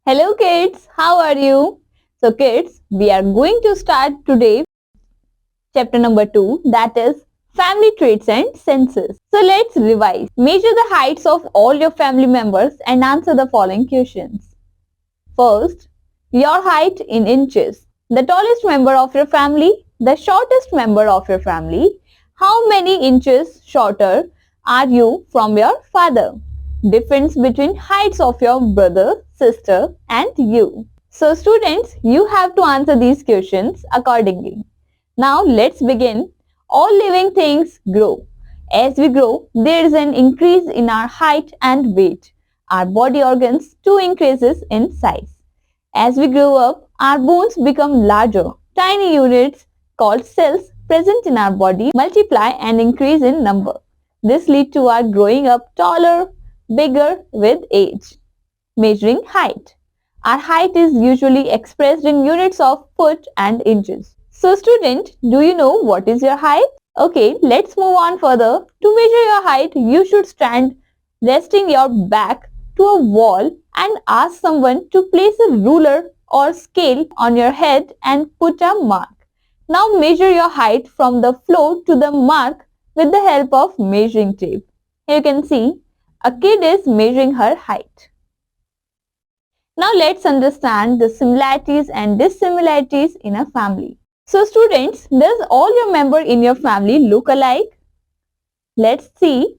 Hello kids, how are you? So kids, we are going to start today chapter number 2, that is family traits and senses. So let's revise. Measure the heights of all your family members and answer the following questions. First, your height in inches. The tallest member of your family, the shortest member of your family. How many inches shorter are you from your father? Difference between heights of your brother, sister and you. So students, you have to answer these questions accordingly. Now let's begin. All living things grow. As we grow, there is an increase in our height and weight. Our body organs too increases in size. As we grow up, our bones become larger. Tiny units called cells present in our body multiply and increase in number. This leads to our growing up taller, bigger with age. Measuring height. Our height is usually expressed in units of foot and inches. So student, do you know what is your height? Okay, let's move on further. To measure your height, you should stand resting your back to a wall and ask someone to place a ruler or scale on your head and put a mark. Now measure your height from the floor to the mark with the help of measuring tape. Here you can see a kid is measuring her height. Now let's understand the similarities and dissimilarities in a family. So students, does all your members in your family look alike? Let's see.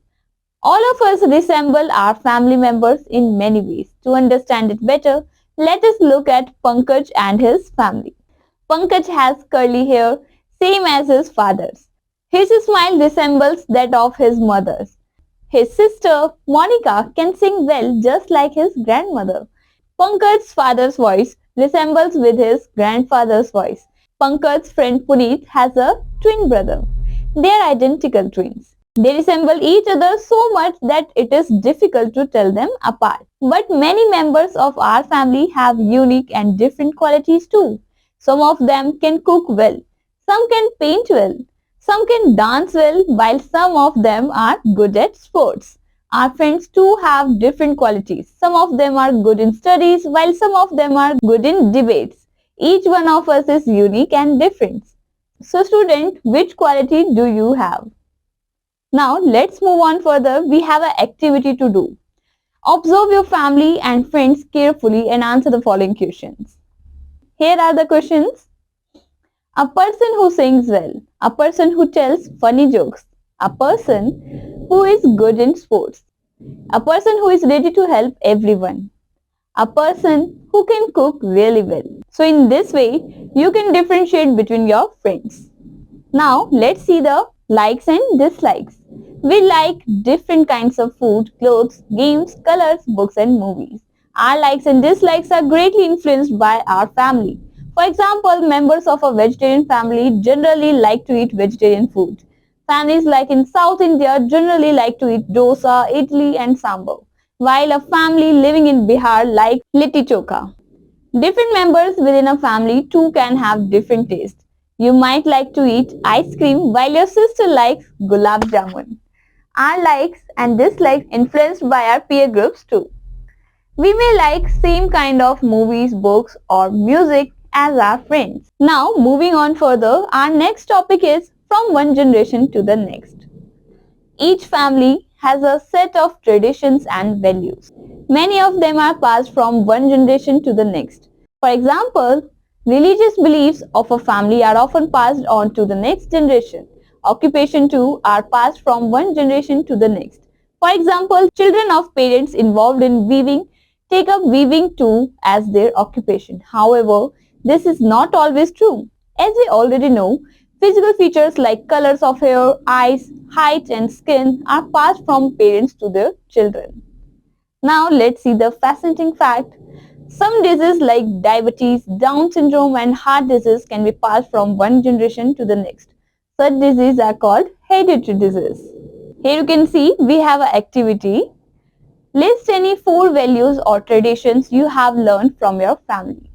All of us resemble our family members in many ways. To understand it better, let us look at Pankaj and his family. Pankaj has curly hair, same as his father's. His smile resembles that of his mother's. His sister, Monica, can sing well just like his grandmother. Pankaj's father's voice resembles with his grandfather's voice. Pankaj's friend Puneet has a twin brother. They are identical twins. They resemble each other so much that it is difficult to tell them apart. But many members of our family have unique and different qualities too. Some of them can cook well, some can paint well, some can dance well, while some of them are good at sports. Our friends too have different qualities. Some of them are good in studies, while some of them are good in debates. Each one of us is unique and different. So student, which quality do you have? Now let's move on further. We have an activity to do. Observe your family and friends carefully and answer the following questions. Here are the questions. A person who sings well, a person who tells funny jokes, a person who is good in sports, a person who is ready to help everyone, a person who can cook really well. So in this way, you can differentiate between your friends. Now let's see the likes and dislikes. We like different kinds of food, clothes, games, colors, books and movies. Our likes and dislikes are greatly influenced by our family. For example, members of a vegetarian family generally like to eat vegetarian food. Families like in South India generally like to eat dosa, idli and sambar, while a family living in Bihar like litti chokha. Different members within a family too can have different tastes. You might like to eat ice cream while your sister likes gulab jamun. Our likes and dislikes influenced by our peer groups too. We may like same kind of movies, books or music as our friends. Now moving on further, our next topic is from one generation to the next. Each family has a set of traditions and values. Many of them are passed from one generation to the next. For example, religious beliefs of a family are often passed on to the next generation. Occupation too are passed from one generation to the next. For example, children of parents involved in weaving take up weaving too as their occupation. However, this is not always true. As we already know, physical features like colors of hair, eyes, height and skin are passed from parents to their children. Now let's see the fascinating fact. Some diseases like diabetes, Down syndrome and heart disease can be passed from one generation to the next. Such diseases are called hereditary disease. Here you can see we have an activity. List any 4 values or traditions you have learned from your family.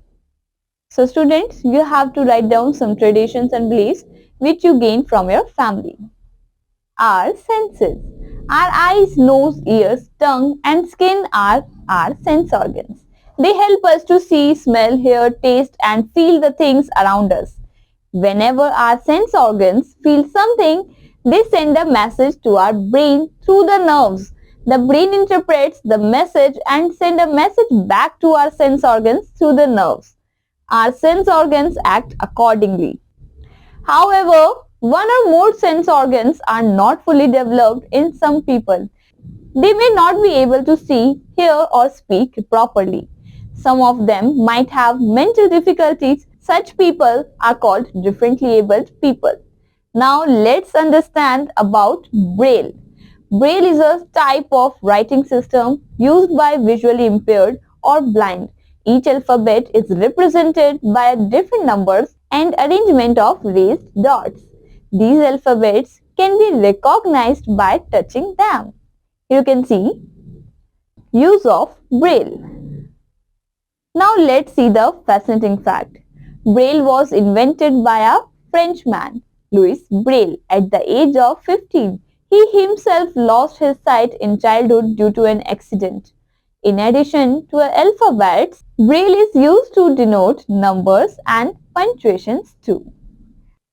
So students, you have to write down some traditions and beliefs which you gained from your family. Our senses. Our eyes, nose, ears, tongue and skin are our sense organs. They help us to see, smell, hear, taste and feel the things around us. Whenever our sense organs feel something, they send a message to our brain through the nerves. The brain interprets the message and send a message back to our sense organs through the nerves. Our sense organs act accordingly. However, one or more sense organs are not fully developed in some people. They may not be able to see, hear or speak properly. Some of them might have mental difficulties. Such people are called differently abled people. Now let's understand about Braille. Braille is a type of writing system used by visually impaired or blind. Each alphabet is represented by different numbers and arrangement of raised dots. These alphabets can be recognized by touching them. You can see use of Braille. Now let's see the fascinating fact. Braille was invented by a Frenchman, Louis Braille, at the age of 15. He himself lost his sight in childhood due to an accident. In addition to alphabets, Braille is used to denote numbers and punctuations too.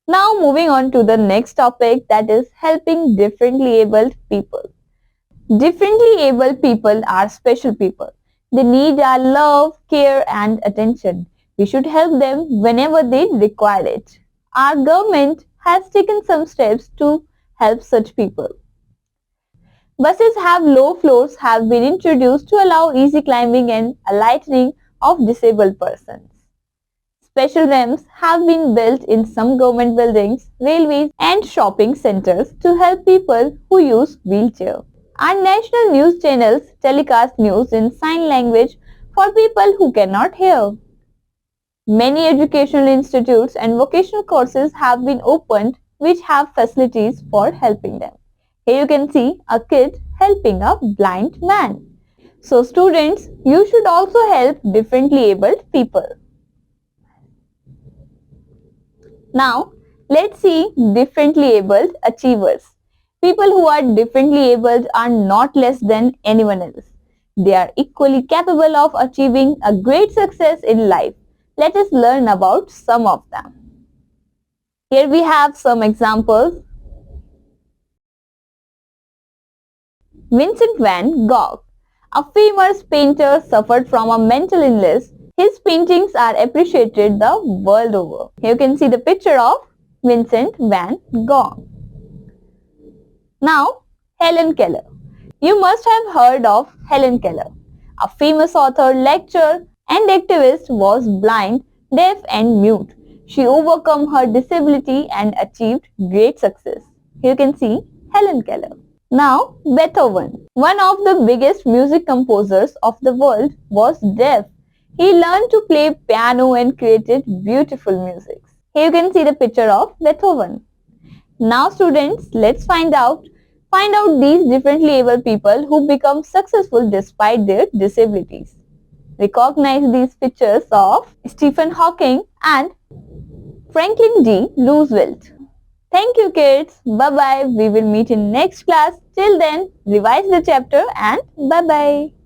Now moving on to the next topic, that is helping differently abled people. Differently abled people are special people. They need our love, care and attention. We should help them whenever they require it. Our government has taken some steps to help such people. Buses have low floors have been introduced to allow easy climbing and alighting of disabled persons. Special ramps have been built in some government buildings, railways and shopping centers to help people who use wheelchairs. Our national news channels telecast news in sign language for people who cannot hear. Many educational institutes and vocational courses have been opened which have facilities for helping them. Here you can see a kid helping a blind man. So students, you should also help differently abled people. Now let's see differently abled achievers. People who are differently abled are not less than anyone else. They are equally capable of achieving a great success in life. Let us learn about some of them. Here we have some examples. Vincent van Gogh, a famous painter, suffered from a mental illness. His paintings are appreciated the world over. Here you can see the picture of Vincent van Gogh. Now, Helen Keller. You must have heard of Helen Keller. A famous author, lecturer and activist, was blind, deaf and mute. She overcome her disability and achieved great success. Here you can see Helen Keller. Now, Beethoven. One of the biggest music composers of the world was deaf. He learned to play piano and created beautiful music. Here you can see the picture of Beethoven. Now students, let's find out these differently abled people who become successful despite their disabilities. Recognize these pictures of Stephen Hawking and Franklin D. Roosevelt. Thank you kids. Bye-bye. We will meet in next class. Till then, revise the chapter and bye-bye.